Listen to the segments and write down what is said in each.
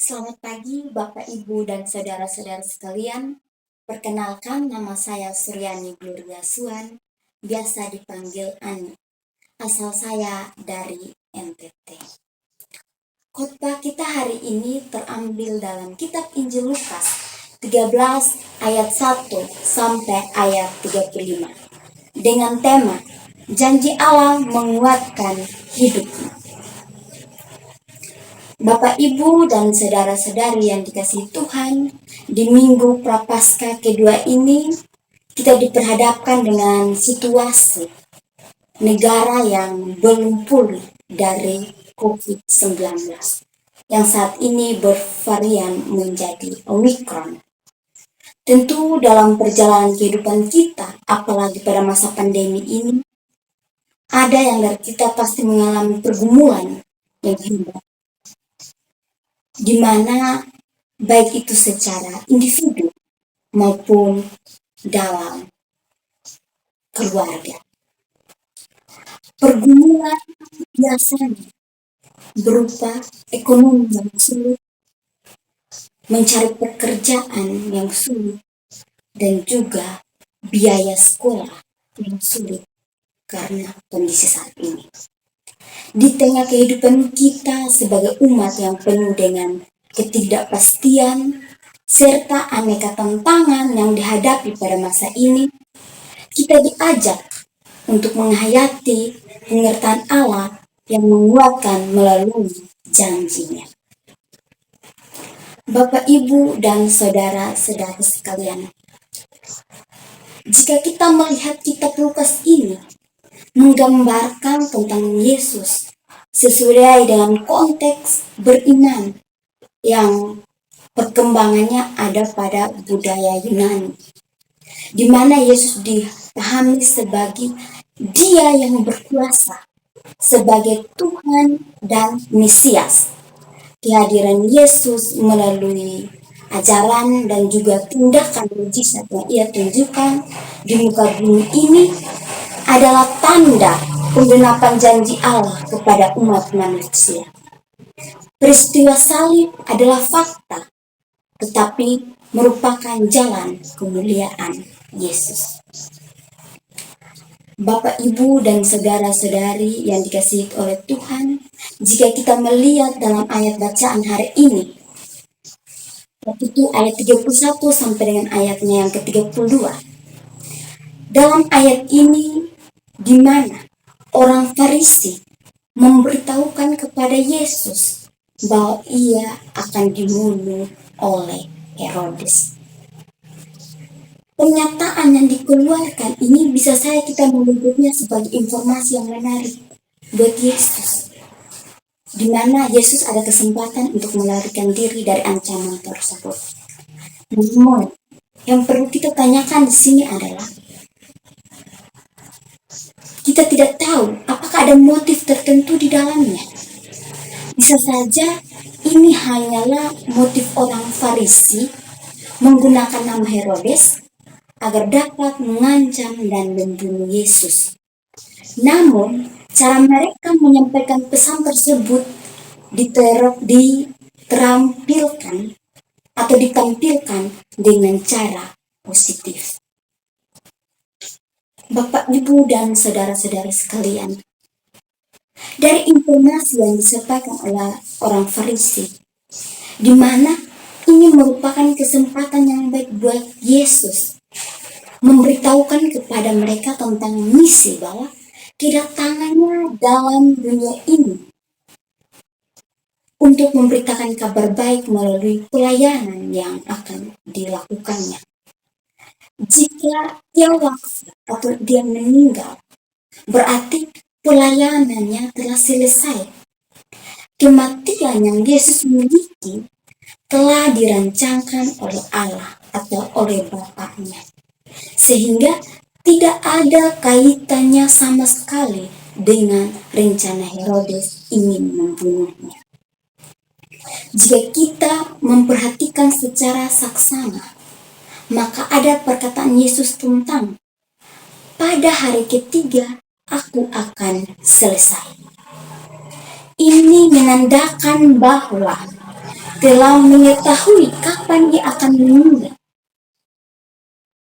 Selamat pagi Bapak, Ibu, dan saudara-saudara sekalian. Perkenalkan, nama saya Suryani Gloria Suan, biasa dipanggil Ani. Asal saya dari NTT. Khotbah kita hari ini terambil dalam kitab Injil Lukas 13 ayat 1 sampai ayat 35 dengan tema Janji Allah menguatkan hidupmu. Bapak, Ibu, dan saudara-saudari yang dikasihi Tuhan, di Minggu Prapaskah kedua ini, kita diperhadapkan dengan situasi negara yang belum pulih dari COVID-19, yang saat ini bervarian menjadi Omikron. Tentu dalam perjalanan kehidupan kita, apalagi pada masa pandemi ini, ada yang dari kita pasti mengalami pergumulan yang hebat, di mana baik itu secara individu maupun dalam keluarga. Pergumulan biasanya berupa ekonomi yang sulit, mencari pekerjaan yang sulit, dan juga biaya sekolah yang sulit karena kondisi saat ini. Di tengah kehidupan kita sebagai umat yang penuh dengan ketidakpastian, serta aneka tantangan yang dihadapi pada masa ini, kita diajak untuk menghayati pengertian Allah yang menguatkan melalui janjinya. Bapak, Ibu, dan saudara-saudari sekalian, jika kita melihat kitab Lukas ini menggambarkan tentang Yesus sesuai dengan konteks beriman yang perkembangannya ada pada budaya Yunani, di mana Yesus dipahami sebagai Dia yang berkuasa, sebagai Tuhan dan Mesias. Kehadiran Yesus melalui ajaran dan juga tindakan mujizat yang Ia tunjukkan di muka bumi ini adalah tanda penggenapan janji Allah kepada umat manusia. Peristiwa salib adalah fakta, tetapi merupakan jalan kemuliaan Yesus. Bapak, Ibu, dan saudara-saudari yang dikasihi oleh Tuhan, jika kita melihat dalam ayat bacaan hari ini, yaitu ayat 31 sampai dengan ayatnya yang ke-32. Dalam ayat ini, di mana orang Farisi memberitahukan kepada Yesus bahwa Ia akan dibunuh oleh Herodes. Pernyataan yang dikeluarkan ini bisa saya kita menyebutnya sebagai informasi yang menarik buat Yesus, di mana Yesus ada kesempatan untuk melarikan diri dari ancaman tersebut. Namun, yang perlu kita tanyakan di sini adalah kita tidak tahu apakah ada motif tertentu di dalamnya. Bisa saja ini hanyalah motif orang Farisi menggunakan nama Herodes agar dapat mengancam dan membunuh Yesus. Namun, cara mereka menyampaikan pesan tersebut ditampilkan dengan cara positif. Bapak, Ibu, dan saudara-saudari sekalian, dari informasi yang disampaikan oleh orang Farisi, di mana ini merupakan kesempatan yang baik buat Yesus memberitahukan kepada mereka tentang misi bahwa kedatangannya dalam dunia ini untuk memberitakan kabar baik melalui pelayanan yang akan dilakukannya. Jika dia wafat atau dia meninggal, berarti pelayanannya telah selesai. Kematian yang Yesus miliki telah dirancangkan oleh Allah atau oleh Bapaknya, sehingga tidak ada kaitannya sama sekali dengan rencana Herodes ingin membunuhnya. Jika kita memperhatikan secara saksama, maka ada perkataan Yesus tentang pada hari ketiga aku akan selesai. Ini menandakan bahwa telah mengetahui kapan ia akan meninggal,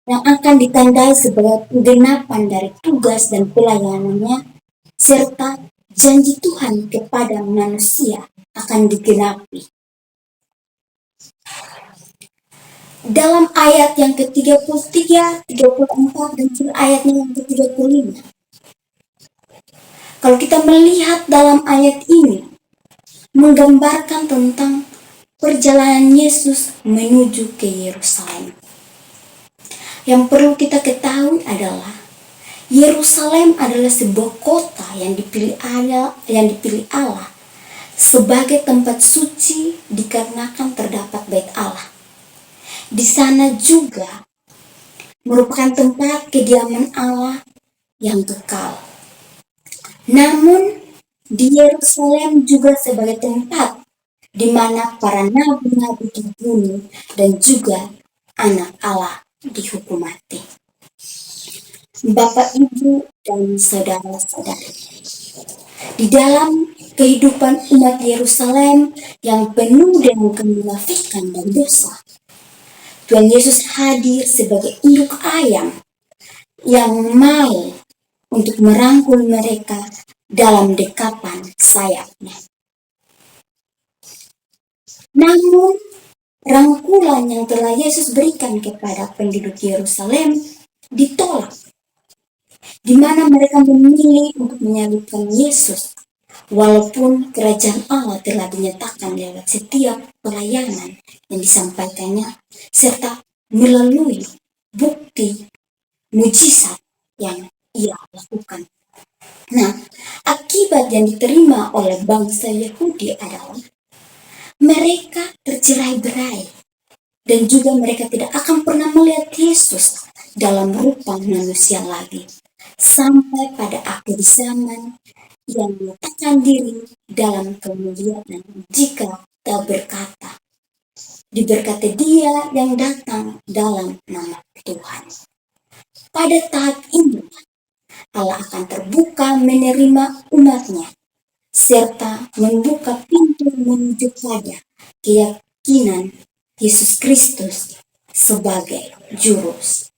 yang akan ditandai sebagai penggenapan dari tugas dan pelayanannya, serta janji Tuhan kepada manusia akan digenapi. Dalam ayat yang ke-33, 34, dan juga ayatnya yang ke-35. Kalau kita melihat dalam ayat ini, menggambarkan tentang perjalanan Yesus menuju ke Yerusalem. Yang perlu kita ketahui adalah Yerusalem adalah sebuah kota yang dipilih Allah sebagai tempat suci dikarenakan terdapat bait Allah. Di sana juga merupakan tempat kediaman Allah yang kekal. Namun di Yerusalem juga sebagai tempat di mana para nabi-nabi dibunuh dan juga anak Allah dihukum mati. Bapak, Ibu, dan saudara-saudari, di dalam kehidupan umat Yerusalem yang penuh dengan kemunafikan dan dosa, Tuhan Yesus hadir sebagai induk ayam yang mau untuk merangkul mereka dalam dekapan sayapnya. Namun, rangkulan yang telah Yesus berikan kepada penduduk Yerusalem ditolak, di mana mereka memilih untuk menyalibkan Yesus, walaupun kerajaan Allah telah dinyatakan lewat setiap pelayanan yang disampaikannya, serta melalui bukti mujizat yang ia lakukan. Nah, akibat yang diterima oleh bangsa Yahudi adalah mereka tercerai-berai, dan juga mereka tidak akan pernah melihat Yesus dalam rupa manusia lagi, sampai pada akhir zaman yang meletakkan diri dalam kemuliaan jika tak berkata, diberkati Dia yang datang dalam nama Tuhan. Pada tahap ini, Allah akan terbuka menerima umatnya, serta membuka pintu menuju pada keyakinan Yesus Kristus sebagai Juru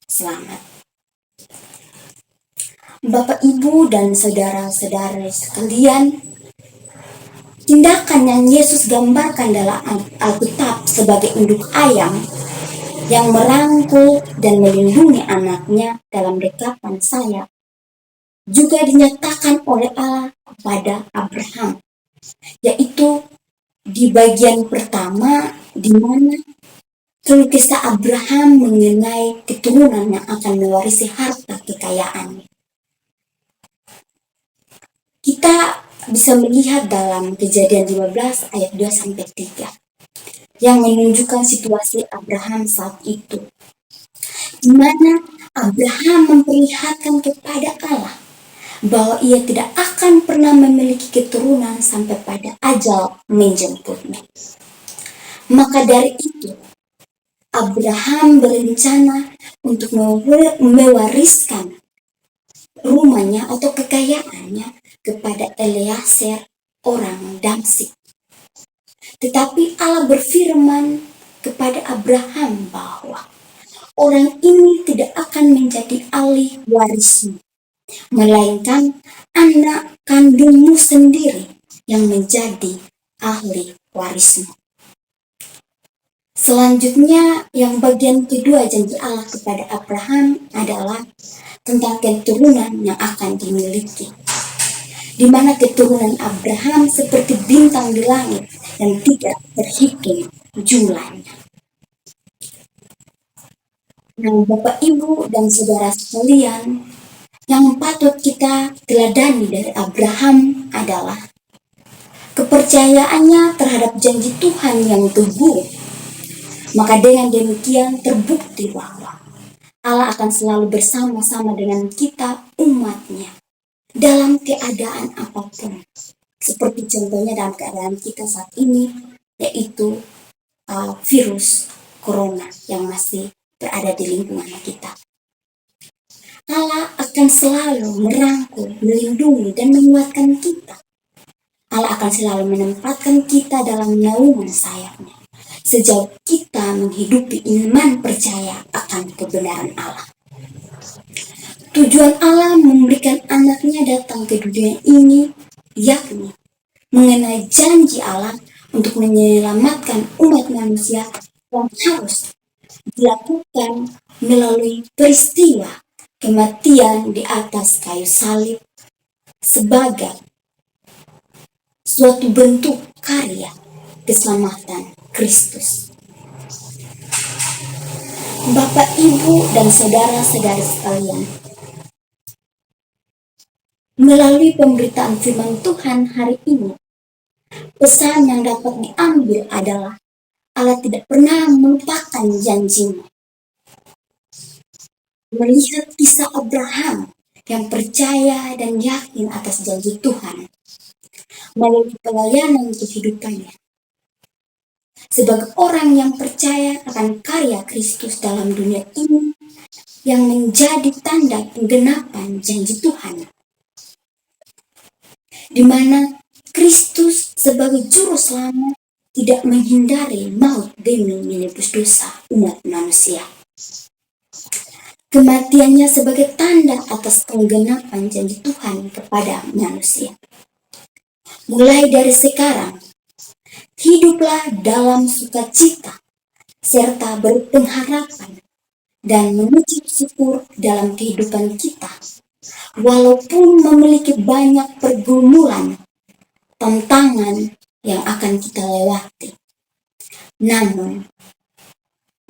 Selamat. Bapak, Ibu, dan saudara-saudara sekalian, tindakan yang Yesus gambarkan dalam Alkitab sebagai induk ayam yang merangkul dan melindungi anaknya dalam dekapan sayap juga dinyatakan oleh Allah kepada Abraham, yaitu di bagian pertama di mana kisah Abraham mengenai keturunan yang akan mewarisi harta kekayaannya. Kita bisa melihat dalam Kejadian 15 ayat 2-3 yang menunjukkan situasi Abraham saat itu, di mana Abraham memperlihatkan kepada Allah bahwa ia tidak akan pernah memiliki keturunan sampai pada ajal menjemputnya. Maka dari itu, Abraham berencana untuk mewariskan rumahnya atau kekayaannya kepada Eliezer, orang Damsyik. Tetapi Allah berfirman kepada Abraham bahwa orang ini tidak akan menjadi ahli warismu, melainkan anak kandungmu sendiri yang menjadi ahli warismu. Selanjutnya, yang bagian kedua janji Allah kepada Abraham adalah tentang keturunan yang akan dimiliki, di mana keturunan Abraham seperti bintang di langit yang tidak terhitung jumlahnya. Nah, Bapak, Ibu, dan saudara sekalian, yang patut kita teladani dari Abraham adalah kepercayaannya terhadap janji Tuhan yang teguh. Maka dengan demikian terbukti bahwa Allah akan selalu bersama-sama dengan kita umatnya dalam keadaan apapun. Seperti contohnya dalam keadaan kita saat ini, yaitu virus corona yang masih berada di lingkungan kita. Allah akan selalu merangkul, melindungi, dan menguatkan kita. Allah akan selalu menempatkan kita dalam naungan sayapnya. sejauh kita menghidupi iman percaya akan kebenaran Allah. Tujuan Allah memberikan anaknya datang ke dunia ini, yakni mengenai janji Allah untuk menyelamatkan umat manusia yang harus dilakukan melalui peristiwa kematian di atas kayu salib sebagai suatu bentuk karya keselamatan Kristus. Bapak, Ibu, dan saudara-saudari sekalian, melalui pemberitaan firman Tuhan hari ini, pesan yang dapat diambil adalah Allah tidak pernah melupakan janjinya. Melihat kisah Abraham yang percaya dan yakin atas janji Tuhan melalui pelayanan kehidupannya. Sebagai orang yang percaya akan karya Kristus dalam dunia ini yang menjadi tanda penggenapan janji Tuhan, di mana Kristus sebagai juru selamat tidak menghindari maut demi menebus dosa umat manusia. Kematiannya sebagai tanda atas penggenapan janji Tuhan kepada manusia. Mulai dari sekarang, hiduplah dalam sukacita serta berpengharapan dan mengucap syukur dalam kehidupan kita, walaupun memiliki banyak pergumulan, tantangan yang akan kita lewati. Namun,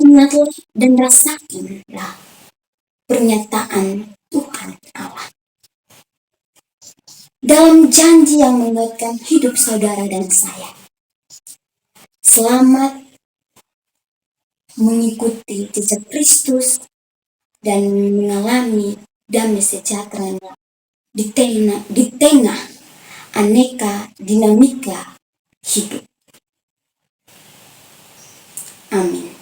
ingatlah dan rasakanlah pernyataan Tuhan Allah dalam janji yang menguatkan hidup saudara dan saya. Selamat mengikuti jejak Kristus dan mengalami damai sejahtera di tengah aneka dinamika hidup. Amin.